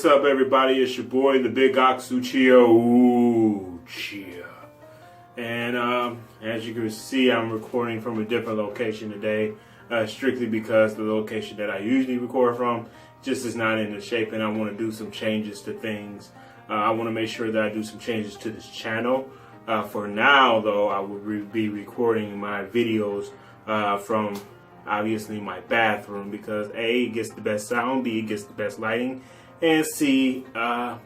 What's up, everybody? It's your boy, the Big Ox Uchia. And as you can see, I'm recording from a different location today, strictly because the location that I usually record from just is not in the shape, and I want to do some changes to things. I want to make sure that I do some changes to this channel. For now, though, I will be recording my videos from obviously my bathroom because A, it gets the best sound, B, it gets the best lighting, and C,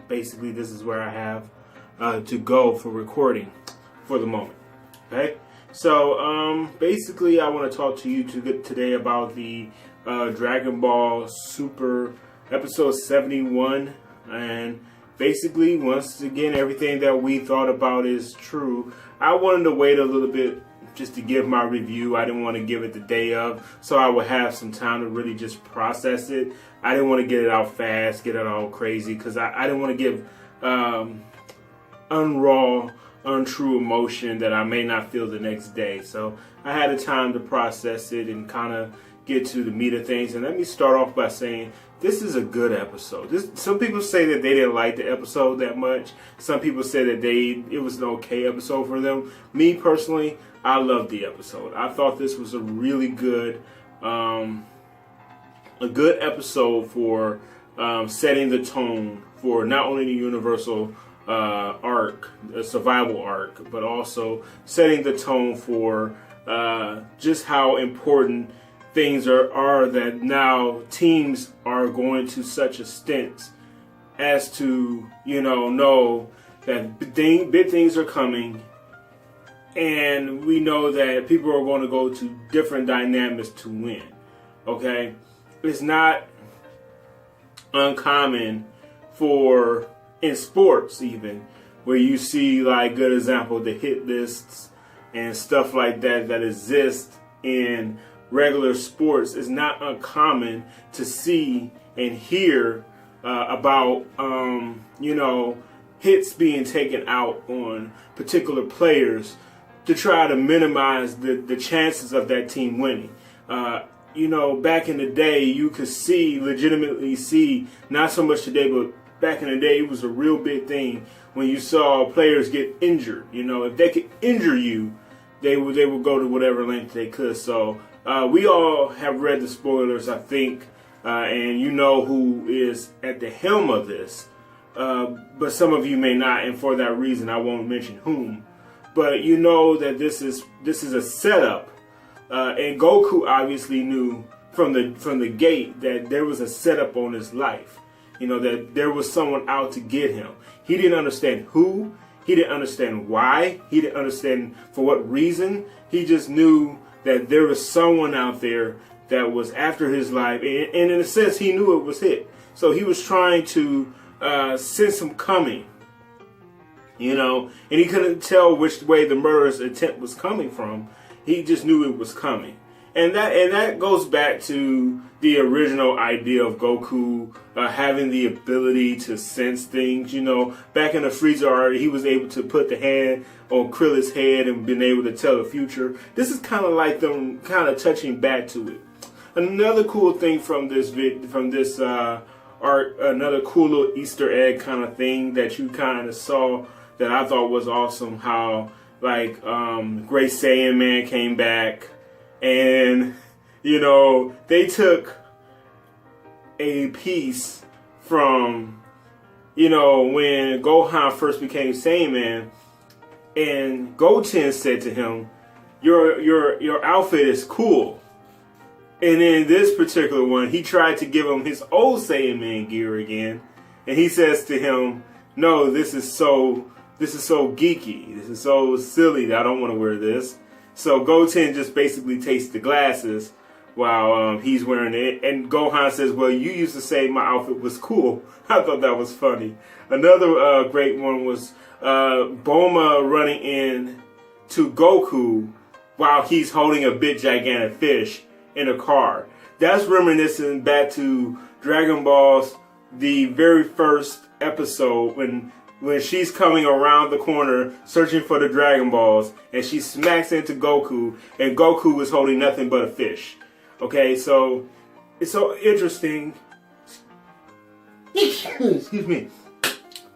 basically this is where I have to go for recording for the moment. Okay, so basically I want to talk to you today about the Dragon Ball Super episode 71, and basically once again everything that we thought about is true. I wanted to wait a little bit just to give my review. I didn't want to give it the day of, so I would have some time to really just process it. I didn't want to get it out fast, get it all crazy, because I didn't want to give untrue emotion that I may not feel the next day. So I had a time to process it and kind of get to the meat of things. And let me start off by saying this is a good episode. Some people say that they didn't like the episode that much. Some people say that it was an okay episode for them. Me personally, I loved the episode. I thought this was a really good episode for setting the tone for not only the Universal arc, the survival arc, but also setting the tone for just how important things are that now teams are going to such extent as to, know that big things are coming, and we know that people are going to go to different dynamics to win. Okay, it's not uncommon for in sports even where you see like good example the hit lists and stuff like that exist in regular sports. It's not uncommon to see and hear about hits being taken out on particular players to try to minimize the chances of that team winning. Back in the day, you could legitimately see, not so much today, but back in the day, it was a real big thing when you saw players get injured. If they could injure you, they would go to whatever length they could. So we all have read the spoilers, I think, and you know who is at the helm of this. But some of you may not, and for that reason, I won't mention whom. But you know that this is a setup. And Goku obviously knew from the gate that there was a setup on his life. That there was someone out to get him. He didn't understand who. He didn't understand why. He didn't understand for what reason. He just knew that there was someone out there that was after his life. And in a sense, he knew it was it. So he was trying to sense him coming. And he couldn't tell which way the murderous intent was coming from. He just knew it was coming. And that goes back to the original idea of Goku having the ability to sense things. Back in the Frieza art, he was able to put the hand on Krillin's head and been able to tell the future. This is kind of like them kind of touching back to it. Another cool thing from this art, another cool little Easter egg kind of thing that you kind of saw that I thought was awesome, how like Great Saiyan Man came back, and they took a piece from when Gohan first became Saiyan Man, and Goten said to him, your outfit is cool. And in this particular one, he tried to give him his old Saiyan Man gear again, and he says to him, no, this is so geeky, this is so silly that I don't want to wear this. So Goten just basically takes the glasses while he's wearing it. And Gohan says, well, you used to say my outfit was cool. I thought that was funny. Another great one was Bulma running in to Goku while he's holding a big gigantic fish in a car. That's reminiscent back to Dragon Ball's the very first episode when she's coming around the corner searching for the Dragon Balls, and she smacks into Goku, and Goku is holding nothing but a fish. Okay, so it's so interesting. excuse me.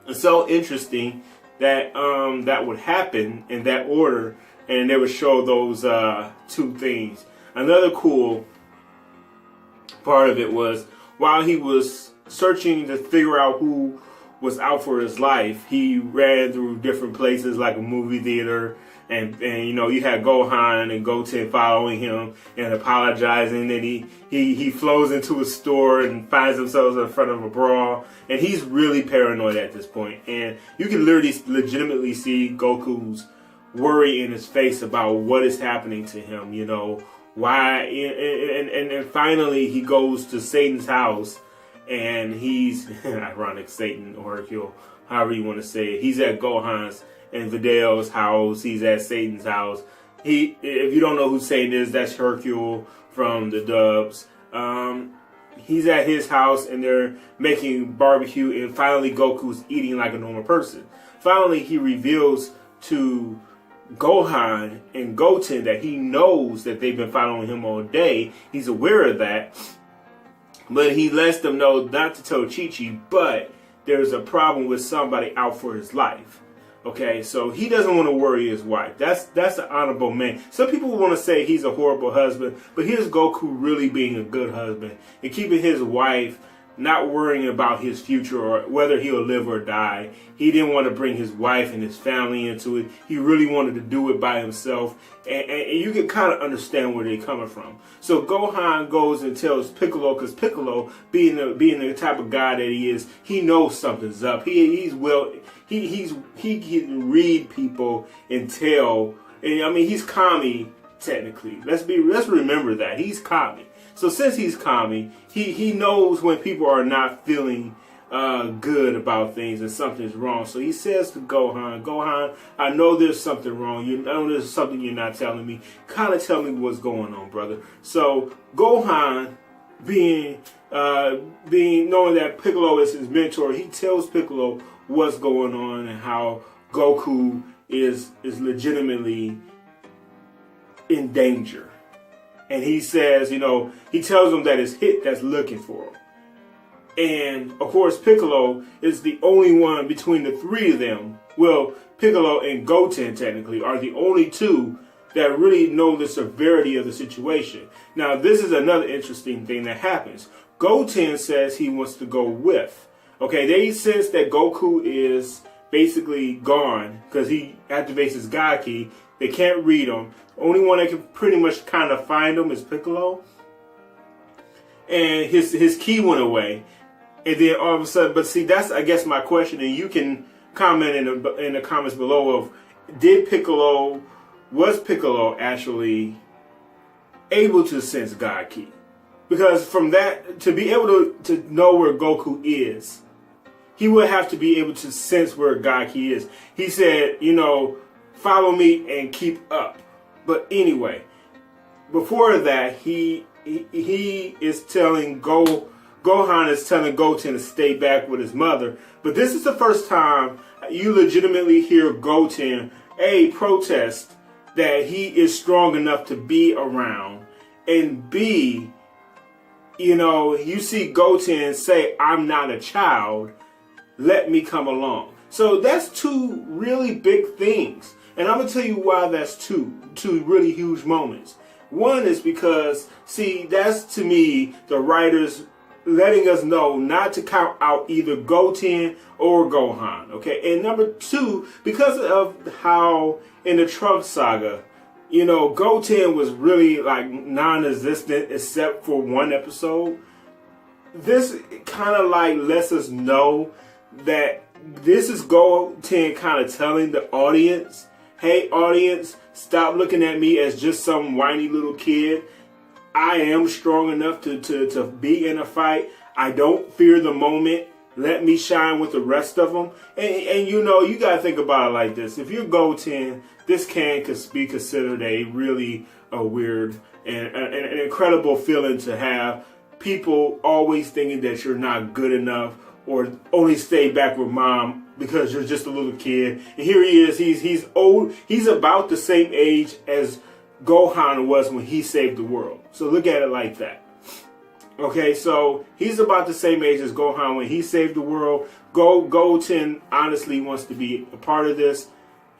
It's so interesting that that would happen in that order, and they would show those two things. Another cool part of it was while he was searching to figure out who was out for his life, he ran through different places like a movie theater, and you know, you had Gohan and Goten following him and apologizing. Then he flows into a store and finds himself in front of a brawl, and he's really paranoid at this point. And you can literally legitimately see Goku's worry in his face about what is happening to him, you know, why, and finally he goes to Satan's house, and he's ironic, Satan or Hercule, however you want to say it. He's at Gohan's and Videl's house. He's at Satan's house. If you don't know who Satan is, that's Hercule from the dubs. He's at his house, and they're making barbecue, and finally Goku's eating like a normal person. Finally, he reveals to Gohan and Goten that he knows that they've been following him all day. He's aware of that. But he lets them know not to tell Chi-Chi, but there's a problem with somebody out for his life. Okay, so he doesn't want to worry his wife. That's an honorable man. Some people want to say he's a horrible husband, but here's Goku really being a good husband and keeping his wife, not worrying about his future or whether he'll live or die. He didn't want to bring his wife and his family into it. He really wanted to do it by himself. And you can kind of understand where they're coming from. So Gohan goes and tells Piccolo, because Piccolo, being the type of guy that he is, he knows something's up. He can read people and tell. And I mean, he's Kami technically. Let's remember that he's Kami. So since he's Kami, he knows when people are not feeling good about things and something's wrong. So he says to Gohan, I know there's something wrong. I know there's something you're not telling me. Kind of tell me what's going on, brother. So Gohan, being knowing that Piccolo is his mentor, he tells Piccolo what's going on and how Goku is legitimately in danger. And he says, you know, he tells him that it's Hit that's looking for him. And, of course, Piccolo is the only one between the three of them. Well, Piccolo and Goten, technically, are the only two that really know the severity of the situation. Now, this is another interesting thing that happens. Goten says he wants to go with. Okay, they sense that Goku is basically gone because he activates his God Ki. They can't read him. The only one that can pretty much kind of find him is Piccolo. And his key went away. And then all of a sudden, but see, that's, I guess, my question. And you can comment in the comments below of, was Piccolo actually able to sense God Ki? Because from that, to be able to know where Goku is, he would have to be able to sense where God Ki is. He said, you know, follow me and keep up. But anyway, before that, he is telling Gohan is telling Goten to stay back with his mother. But this is the first time you legitimately hear Goten protest that he is strong enough to be around, and B, you know, you see Goten say, I'm not a child, let me come along. So that's two really big things. And I'm going to tell you why that's two really huge moments. One is because, see, that's to me the writers letting us know not to count out either Goten or Gohan. Okay, and number two, because of how in the Trunks saga, you know, Goten was really like non-existent except for one episode. This kind of like lets us know that this is Goten kind of telling the audience, hey, audience, stop looking at me as just some whiny little kid. I am strong enough to be in a fight. I don't fear the moment. Let me shine with the rest of them. And you know, you got to think about it like this. If you're Goten, this can be considered a really weird and an incredible feeling to have. People always thinking that you're not good enough or only stay back with mom because you're just a little kid. And here he is. He's old. He's about the same age as Gohan was when he saved the world. So look at it like that. Okay, so he's about the same age as Gohan when he saved the world. Goten honestly wants to be a part of this.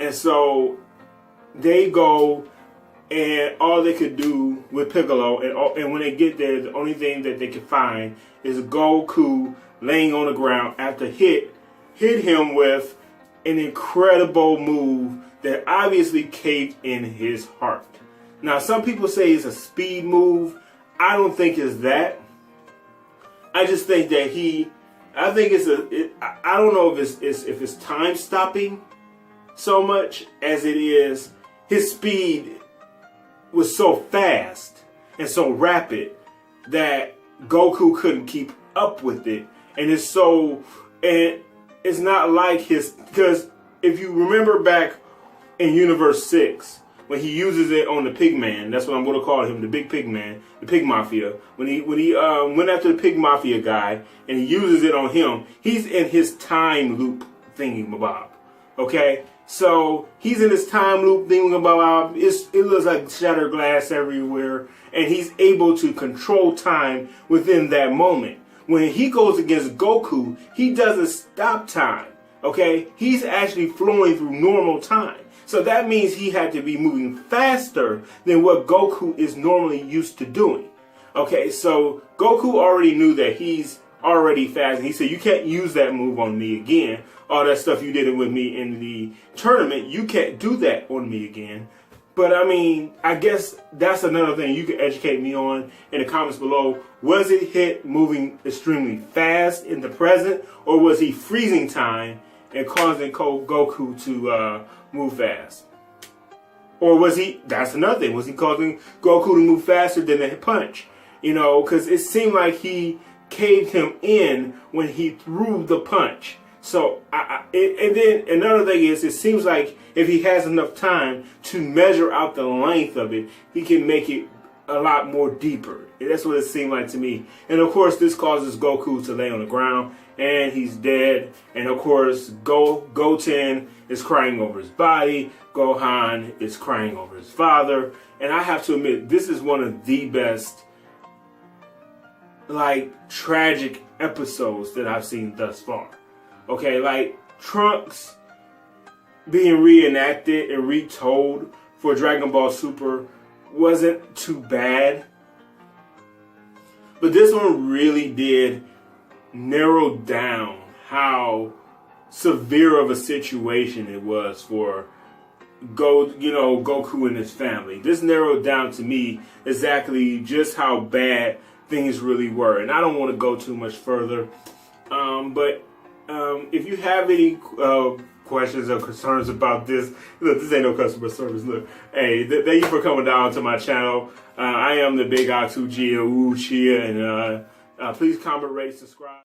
And so they go, and all they could do with Piccolo, and when they get there, the only thing that they could find is Goku laying on the ground after hit him with an incredible move that obviously caved in his heart. Now, some people say it's a speed move. I don't think it's that. I just think that I don't know if it's time stopping so much as it is his speed was so fast and so rapid that Goku couldn't keep up with it. And it's not like because if you remember back in Universe 6, when he uses it on the Pigman, that's what I'm going to call him, the Big Pigman, the Pig Mafia. When he went after the Pig Mafia guy and he uses it on him, he's in his time loop thingamabob. Okay, so he's in his time loop thingamabob. It looks like shattered glass everywhere, and he's able to control time within that moment. When he goes against Goku, he doesn't stop time. Okay, he's actually flowing through normal time. So that means he had to be moving faster than what Goku is normally used to doing. Okay, so Goku already knew that he's already fast. And he said, you can't use that move on me again. All that stuff you did with me in the tournament, you can't do that on me again. But I mean, I guess that's another thing you can educate me on in the comments below. Was it hit moving extremely fast in the present, or was he freezing time and causing Goku to move fast? Or was he, that's another thing, was he causing Goku to move faster than the punch? You know, because it seemed like he caved him in when he threw the punch. So, and then another thing is, it seems like if he has enough time to measure out the length of it, he can make it a lot more deeper. That's what it seemed like to me. And of course, this causes Goku to lay on the ground, and he's dead. And of course, Goten is crying over his body. Gohan is crying over his father. And I have to admit, this is one of the best, like, tragic episodes that I've seen thus far. Okay, like Trunks being reenacted and retold for Dragon Ball Super wasn't too bad. But this one really did narrow down how severe of a situation it was for Goku and his family. This narrowed down to me exactly just how bad things really were. And I don't want to go too much further. But if you have any questions or concerns about this, look, this ain't no customer service. Look, hey, thank you for coming down to my channel. I am the Big Ox Uchia, and please comment, rate, subscribe.